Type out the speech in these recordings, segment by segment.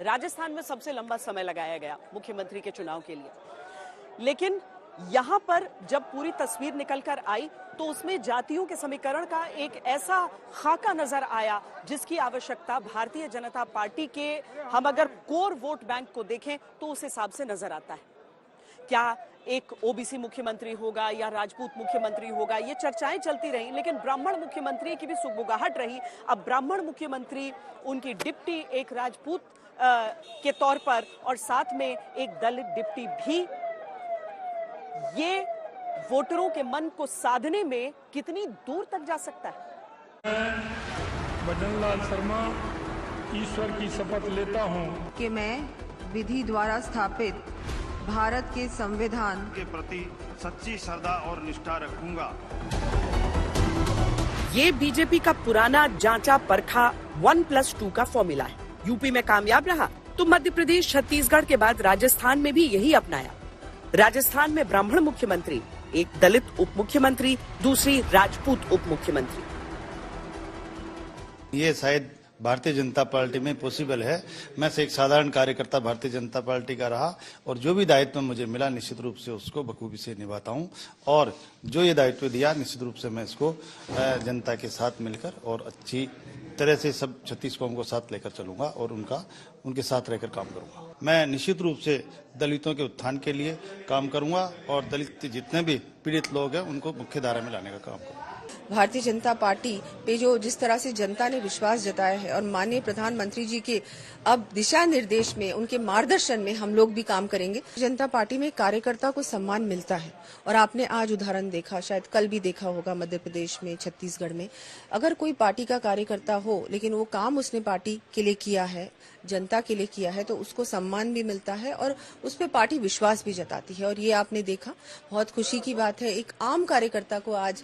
राजस्थान में सबसे लंबा समय लगाया गया मुख्यमंत्री के चुनाव के लिए, लेकिन यहां पर जब पूरी तस्वीर निकल कर आई तो उसमें जातियों के समीकरण का एक ऐसा खाका नजर आया जिसकी आवश्यकता भारतीय जनता पार्टी के, हम अगर कोर वोट बैंक को देखें तो उस हिसाब से नजर आता है। क्या एक ओबीसी मुख्यमंत्री होगा या राजपूत मुख्यमंत्री होगा, ये चर्चाएं चलती रही, लेकिन ब्राह्मण मुख्यमंत्री की भी सुगबुगाहट रही। अब ब्राह्मण मुख्यमंत्री, उनकी डिप्टी एक राजपूत के तौर पर और साथ में एक दलित डिप्टी भी, ये वोटरों के मन को साधने में कितनी दूर तक जा सकता है? भजन लाल शर्मा ईश्वर की शपथ लेता हूं कि मैं विधि द्वारा स्थापित भारत के संविधान के प्रति सच्ची श्रद्धा और निष्ठा रखूंगा। ये बीजेपी का पुराना जांचा परखा 1+2 का फॉर्मूला है। यूपी में कामयाब रहा तो मध्य प्रदेश, छत्तीसगढ़ के बाद राजस्थान में भी यही अपनाया। राजस्थान में ब्राह्मण मुख्यमंत्री, एक दलित उप मुख्यमंत्री, दूसरी राजपूत उप मुख्यमंत्री। ये शायद भारतीय जनता पार्टी में पॉसिबल है। मैं से एक साधारण कार्यकर्ता भारतीय जनता पार्टी का रहा और जो भी दायित्व मुझे मिला निश्चित रूप से उसको बखूबी से निभाता हूं और जो ये दायित्व दिया निश्चित रूप से मैं इसको जनता के साथ मिलकर और अच्छी तरह से सब 36 कौम को साथ लेकर चलूंगा और उनके साथ रहकर काम करूंगा। मैं निश्चित रूप से दलितों के उत्थान के लिए काम करूंगा और दलित जितने भी पीड़ित लोग हैं उनको मुख्य धारा में लाने का काम करूंगा। भारतीय जनता पार्टी पे जो जिस तरह से जनता ने विश्वास जताया है और माननीय प्रधानमंत्री जी के अब दिशा निर्देश में, उनके मार्गदर्शन में हम लोग भी काम करेंगे। जनता पार्टी में कार्यकर्ता को सम्मान मिलता है और आपने आज उदाहरण देखा, शायद कल भी देखा होगा मध्य प्रदेश में, छत्तीसगढ़ में, अगर कोई पार्टी का कार्यकर्ता हो लेकिन वो काम उसने पार्टी के लिए किया है, जनता के लिए किया है, तो उसको सम्मान भी मिलता है और उस पर पार्टी विश्वास भी जताती है। और ये आपने देखा, बहुत खुशी की बात है, एक आम कार्यकर्ता को आज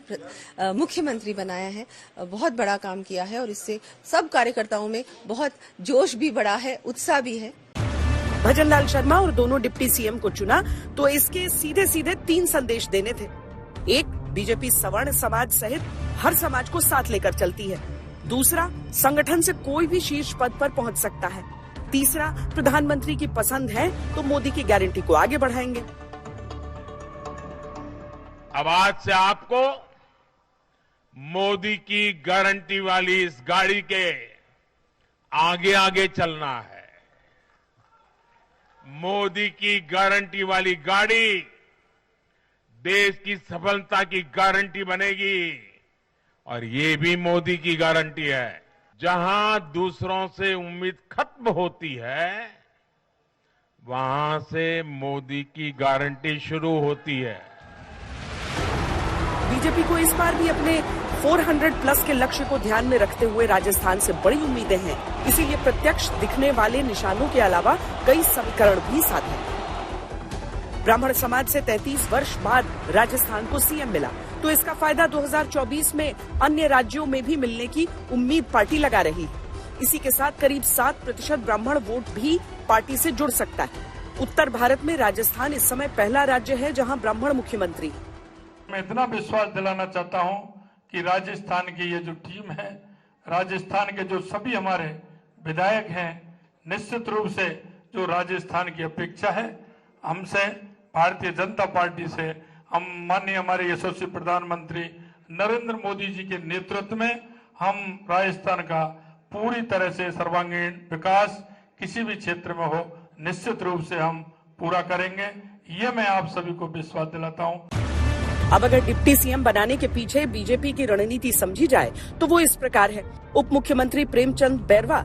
मुख्यमंत्री बनाया है, बहुत बड़ा काम किया है और इससे सब कार्यकर्ताओं में बहुत जोश भी बढ़ा है, उत्साह भी है। भजन लाल शर्मा और दोनों डिप्टी सीएम को चुना तो इसके सीधे सीधे 3 संदेश देने थे। एक, बीजेपी सवर्ण समाज सहित हर समाज को साथ लेकर चलती है। दूसरा, संगठन से कोई भी शीर्ष पद पर पहुंच सकता है। तीसरा, प्रधानमंत्री की पसंद है तो मोदी की गारंटी को आगे बढ़ाएंगे। अब आज से आपको मोदी की गारंटी वाली इस गाड़ी के आगे आगे चलना है। मोदी की गारंटी वाली गाड़ी देश की सफलता की गारंटी बनेगी और ये भी मोदी की गारंटी है। जहां दूसरों से उम्मीद खत्म होती है वहां से मोदी की गारंटी शुरू होती है। बीजेपी को इस बार भी अपने 400+ के लक्ष्य को ध्यान में रखते हुए राजस्थान से बड़ी उम्मीदें हैं। इसीलिए प्रत्यक्ष दिखने वाले निशानों के अलावा कई समीकरण भी साधे हैं। ब्राह्मण समाज से 33 वर्ष बाद राजस्थान को सीएम मिला तो इसका फायदा 2024 में अन्य राज्यों में भी मिलने की उम्मीद पार्टी लगा रही है। इसी के साथ करीब 7% ब्राह्मण वोट भी पार्टी से जुड़ सकता है। उत्तर भारत में राजस्थान इस समय पहला राज्य है जहां ब्राह्मण मुख्यमंत्री। मैं इतना विश्वास दिलाना चाहता हूं कि राजस्थान की ये जो टीम है, राजस्थान के जो सभी हमारे विधायक हैं, निश्चित रूप से जो राजस्थान की अपेक्षा है हमसे, भारतीय जनता पार्टी से, हम माननीय हमारे यशस्वी प्रधानमंत्री नरेंद्र मोदी जी के नेतृत्व में हम राजस्थान का पूरी तरह से सर्वांगीण विकास किसी भी क्षेत्र में हो निश्चित रूप से हम पूरा करेंगे। ये मैं आप सभी को विश्वास दिलाता हूँ। अब अगर डिप्टी सीएम बनाने के पीछे बीजेपी की रणनीति समझी जाए तो वो इस प्रकार है। उप मुख्यमंत्री प्रेमचंद बैरवा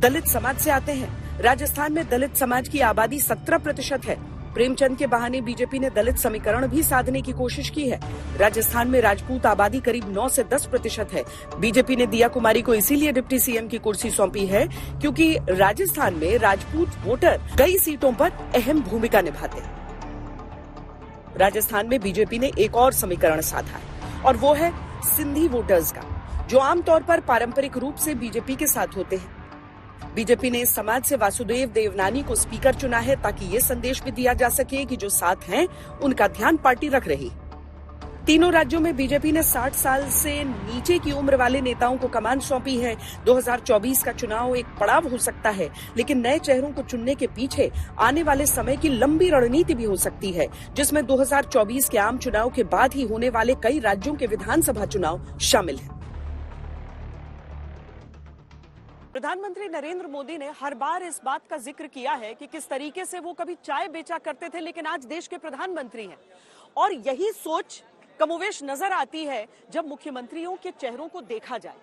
दलित समाज से आते हैं। राजस्थान में दलित समाज की आबादी 17% है। प्रेमचंद के बहाने बीजेपी ने दलित समीकरण भी साधने की कोशिश की है। राजस्थान में राजपूत आबादी करीब 9 से 10% है। बीजेपी ने दिया कुमारी को इसीलिए डिप्टी सीएम की कुर्सी सौंपी है क्योंकि राजस्थान में राजपूत वोटर कई सीटों पर अहम भूमिका निभाते हैं। राजस्थान में बीजेपी ने एक और समीकरण साधा है और वो है सिंधी वोटर्स का, जो आमतौर पर पारंपरिक रूप से बीजेपी के साथ होते हैं। बीजेपी ने इस समाज से वासुदेव देवनानी को स्पीकर चुना है ताकि ये संदेश भी दिया जा सके कि जो साथ हैं उनका ध्यान पार्टी रख रही। तीनों राज्यों में बीजेपी ने 60 साल से नीचे की उम्र वाले नेताओं को कमान सौंपी है। 2024 का चुनाव एक पड़ाव हो सकता है, लेकिन नए चेहरों को चुनने के पीछे आने वाले समय की लंबी रणनीति भी हो सकती है, जिसमें 2024 के आम चुनाव के बाद ही होने वाले कई राज्यों के विधानसभा चुनाव शामिल हैं। प्रधानमंत्री नरेंद्र मोदी ने हर बार इस बात का जिक्र किया है कि किस तरीके से वो कभी चाय बेचा करते थे, लेकिन आज देश के प्रधानमंत्री हैं। और यही सोच कमोवेश नजर आती है जब मुख्यमंत्रियों के चेहरों को देखा जाए।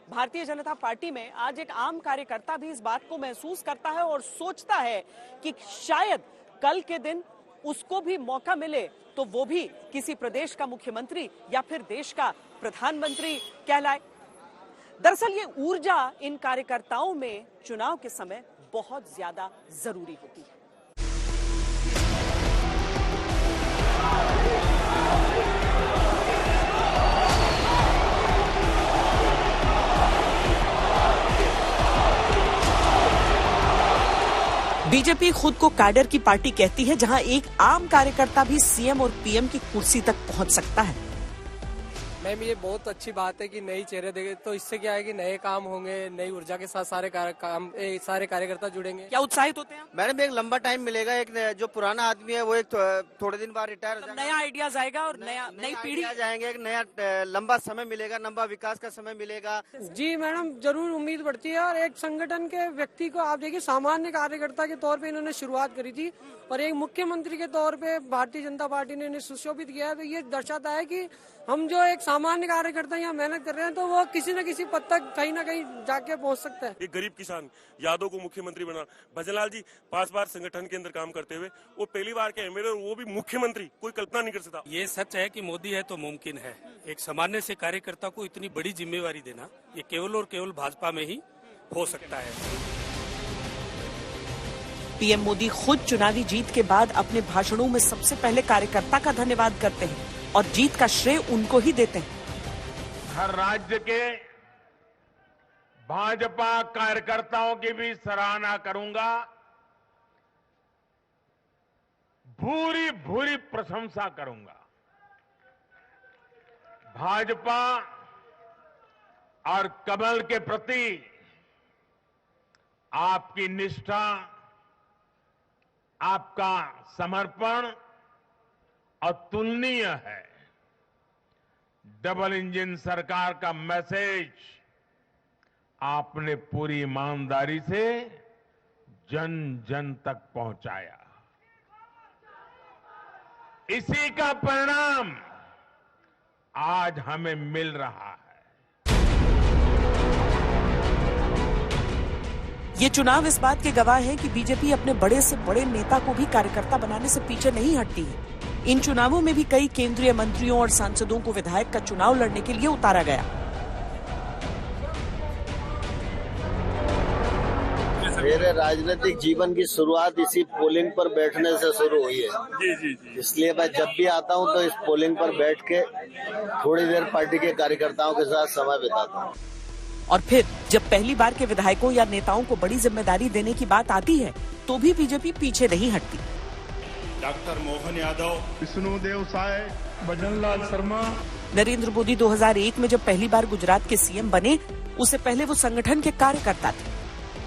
भारतीय जनता पार्टी में आज एक आम कार्यकर्ता भी इस बात को महसूस करता है और सोचता है कि शायद कल के दिन उसको भी मौका मिले तो वो भी किसी प्रदेश का मुख्यमंत्री या फिर देश का प्रधानमंत्री कहलाए। दरअसल ये ऊर्जा इन कार्यकर्ताओं में चुनाव के समय बहुत ज्यादा जरूरी होती है। बीजेपी खुद को कैडर की पार्टी कहती है, जहां एक आम कार्यकर्ता भी सीएम और पीएम की कुर्सी तक पहुंच सकता है। मैम, ये बहुत अच्छी बात है कि नई चेहरे देखे, तो इससे क्या है कि नए काम होंगे, नई ऊर्जा के साथ सारे कार्यकर्ता जुड़ेंगे। क्या उत्साहित होते हैं? मैडम, एक लंबा टाइम मिलेगा। एक जो पुराना आदमी है वो एक थोड़े दिन बाद रिटायर हो जाएगा। नया आइडियाज आएगा और नई पीढ़ी आ जाएंगे। एक नया लंबा समय मिलेगा, लंबा विकास का समय मिलेगा। जी मैडम, जरूर उम्मीद बढ़ती है। और एक संगठन के व्यक्ति को आप देखिए, सामान्य कार्यकर्ता के तौर पे इन्होंने शुरुआत करी थी और एक मुख्यमंत्री के तौर पे भारतीय जनता पार्टी ने इन्हें सुशोभित किया है। तो ये दर्शाता है कि हम जो एक सामान्य कार्यकर्ता यहाँ मेहनत कर रहे हैं तो वो किसी न किसी पद तक कहीं ना कहीं जाके पहुँच सकता है। एक गरीब किसान यादव को मुख्यमंत्री बना। भजनलाल जी 5 बार संगठन के अंदर काम करते हुए वो पहली बार के एमएलए, वो भी मुख्यमंत्री, कोई कल्पना नहीं कर सकता। ये सच है कि मोदी है तो मुमकिन है। एक सामान्य से कार्यकर्ता को इतनी बड़ी जिम्मेवारी देना, ये केवल और केवल भाजपा में ही हो सकता है। पीएम मोदी खुद चुनावी जीत के बाद अपने भाषणों में सबसे पहले कार्यकर्ता का धन्यवाद करते हैं और जीत का श्रेय उनको ही देते हैं। हर राज्य के भाजपा कार्यकर्ताओं की भी सराहना करूंगा, भूरी भूरी प्रशंसा करूंगा। भाजपा और कमल के प्रति आपकी निष्ठा, आपका समर्पण अतुलनीय है। डबल इंजन सरकार का मैसेज आपने पूरी ईमानदारी से जन जन तक पहुंचाया। इसी का परिणाम आज हमें मिल रहा है। ये चुनाव इस बात के गवाह हैं कि बीजेपी अपने बड़े से बड़े नेता को भी कार्यकर्ता बनाने से पीछे नहीं हटती है। इन चुनावों में भी कई केंद्रीय मंत्रियों और सांसदों को विधायक का चुनाव लड़ने के लिए उतारा गया। मेरे राजनीतिक जीवन की शुरुआत इसी पोलिंग पर बैठने से शुरू हुई है। जी। इसलिए मैं जब भी आता हूं तो इस पोलिंग पर बैठ के थोड़ी देर पार्टी के कार्यकर्ताओं के साथ समय बिताता हूं। और फिर जब पहली बार के विधायकों या नेताओं को बड़ी जिम्मेदारी देने की बात आती है तो भी बीजेपी पीछे नहीं हटती। डॉक्टर मोहन यादव, विष्णुदेव साय, भजनलाल शर्मा। नरेंद्र मोदी 2001 में जब पहली बार गुजरात के सीएम बने, उससे पहले वो संगठन के कार्यकर्ता थे।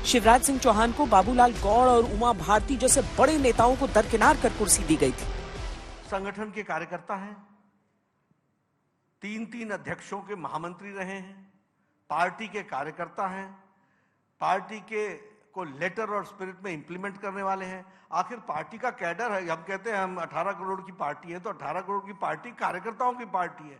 शिवराज सिंह चौहान को बाबूलाल गौड़ और उमा भारती जैसे बड़े नेताओं को दरकिनार कर कुर्सी दी गई थी। संगठन के कार्यकर्ता हैं, 3 अध्यक्षों के महामंत्री रहे हैं, पार्टी के कार्यकर्ता हैं, पार्टी के को लेटर और स्पिरिट में इंप्लीमेंट करने वाले हैं। आखिर पार्टी का कैडर है। हम कहते हैं हम 18 करोड़ की पार्टी है, तो 18 करोड़ की पार्टी कार्यकर्ताओं की पार्टी है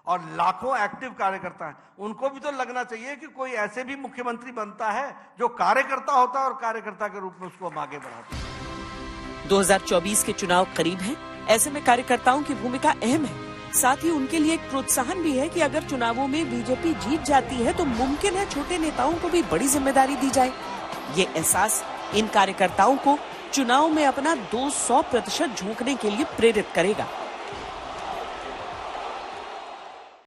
और लाखों एक्टिव कार्यकर्ता हैं। उनको भी तो लगना चाहिए कि कोई ऐसे भी मुख्यमंत्री बनता है जो कार्यकर्ता होता है और कार्यकर्ता के रूप में उसको हम आगे बढ़ाते हैं। 2024 के चुनाव करीब हैं, ऐसे में कार्यकर्ताओं की भूमिका अहम है। साथ ही उनके लिए एक प्रोत्साहन भी है कि अगर चुनावों में बीजेपी जीत जाती है तो मुमकिन है छोटे नेताओं को भी बड़ी जिम्मेदारी दी जाए। ये एहसास इन कार्यकर्ताओं को चुनाव में अपना 200% झोंकने के लिए प्रेरित करेगा।